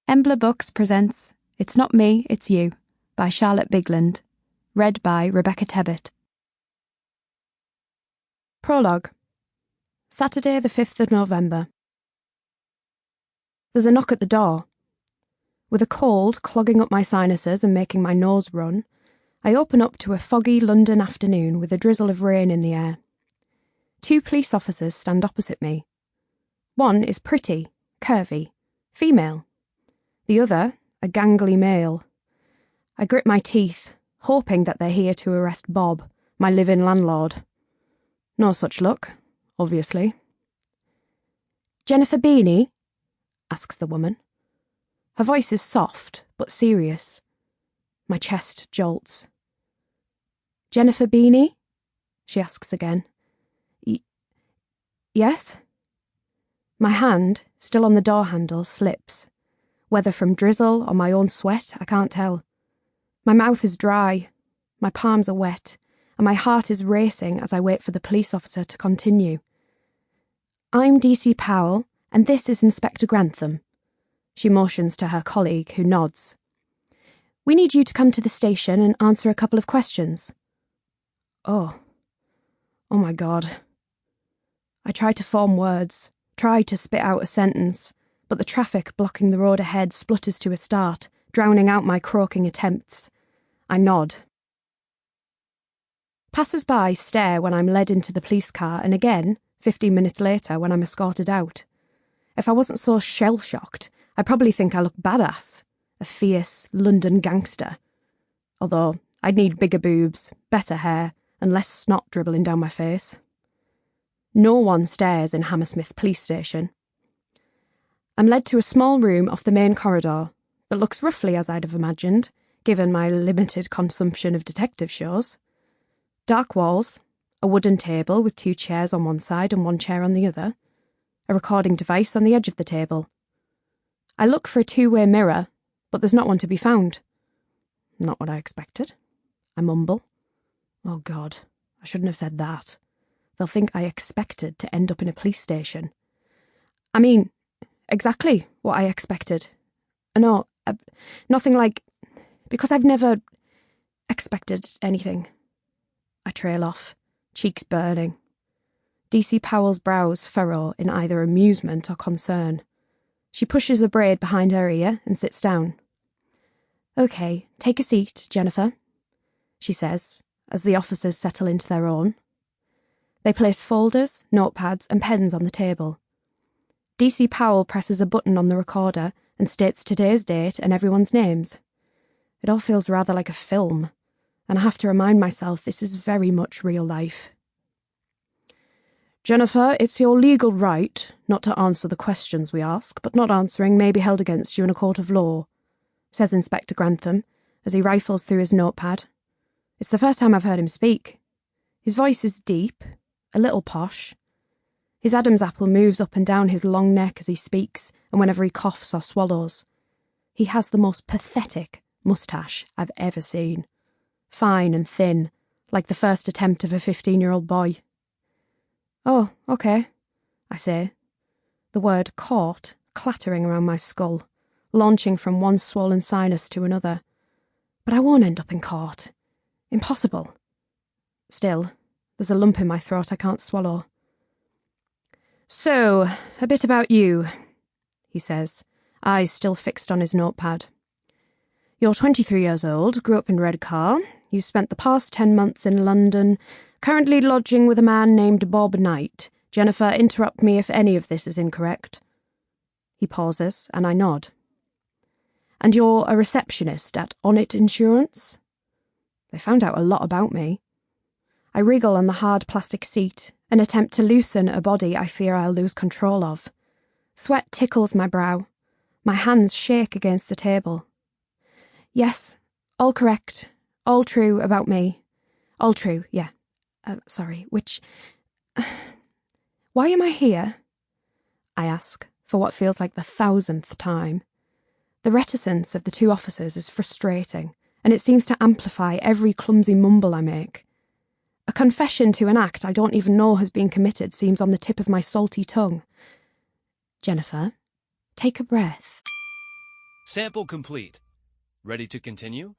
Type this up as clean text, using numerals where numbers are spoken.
Embla Books presents It's Not Me, It's You by Charlotte Bigland, read by Rebecca Tebbett. Prologue. Saturday the 5th of November. There's a knock at the door. With a cold clogging up my sinuses and making my nose run, I open up to a foggy London afternoon with a drizzle of rain in the air. 2 police officers stand opposite me. One is pretty, curvy, female. The other, a gangly male. I grit my teeth, hoping that they're here to arrest Bob, my live-in landlord. No such luck, obviously. "Jennifer Beanie?" asks the woman. Her voice is soft, but serious. My chest jolts. "Jennifer Beanie?" she asks again. Yes? My hand, still on the door handle, slips. Whether from drizzle or my own sweat, I can't tell. My mouth is dry, my palms are wet, and my heart is racing as I wait for the police officer to continue. "I'm DC Powell, and this is Inspector Grantham." She motions to her colleague, who nods. "We need you to come to the station and answer a couple of questions." Oh my God. I try to form words, try to spit out a sentence, but the traffic blocking the road ahead splutters to a start, drowning out my croaking attempts. I nod. Passers-by stare when I'm led into the police car, and again, 15 minutes later, when I'm escorted out. If I wasn't so shell-shocked, I'd probably think I look badass, a fierce London gangster. Although, I'd need bigger boobs, better hair, and less snot dribbling down my face. No one stares in Hammersmith Police Station. I'm led to a small room off the main corridor that looks roughly as I'd have imagined, given my limited consumption of detective shows. Dark walls, a wooden table with 2 chairs on one side and 1 chair on the other, a recording device on the edge of the table. I look for a 2-way mirror, but there's not one to be found. Not what I expected. I mumble. Oh God, I shouldn't have said that. They'll think I expected to end up in a police station. I mean, exactly what I expected. No, nothing like... because I've never expected anything. I trail off, cheeks burning. DC Powell's brows furrow in either amusement or concern. She pushes a braid behind her ear and sits down. "Okay, take a seat, Jennifer," she says, as the officers settle into their own. They place folders, notepads, and pens on the table. DC Powell presses a button on the recorder and states today's date and everyone's names. It all feels rather like a film, and I have to remind myself this is very much real life. "Jennifer, it's your legal right not to answer the questions we ask, but not answering may be held against you in a court of law," says Inspector Grantham as he rifles through his notepad. It's the first time I've heard him speak. His voice is deep, a little posh. His Adam's apple moves up and down his long neck as he speaks, and whenever he coughs or swallows. He has the most pathetic moustache I've ever seen. Fine and thin, like the first attempt of a 15-year-old boy. "Oh, okay," I say, the word "court" clattering around my skull, launching from one swollen sinus to another. But I won't end up in court. Impossible. Still, there's a lump in my throat I can't swallow. "So, a bit about you," he says, eyes still fixed on his notepad. "You're 23 years old, grew up in Redcar. You've spent the past 10 months in London, currently lodging with a man named Bob Knight. Jennifer, interrupt me if any of this is incorrect." He pauses, and I nod. "And you're a receptionist at Onit Insurance?" They found out a lot about me. I wriggle on the hard plastic seat, an attempt to loosen a body I fear I'll lose control of. Sweat tickles my brow. My hands shake against the table. "Yes, all correct. All true about me. All true, yeah. Sorry, which... Why am I here?" I ask, for what feels like the 1,000th time. The reticence of the 2 officers is frustrating, and it seems to amplify every clumsy mumble I make. A confession to an act I don't even know has been committed seems on the tip of my salty tongue. "Jennifer, take a breath." Sample complete. Ready to continue?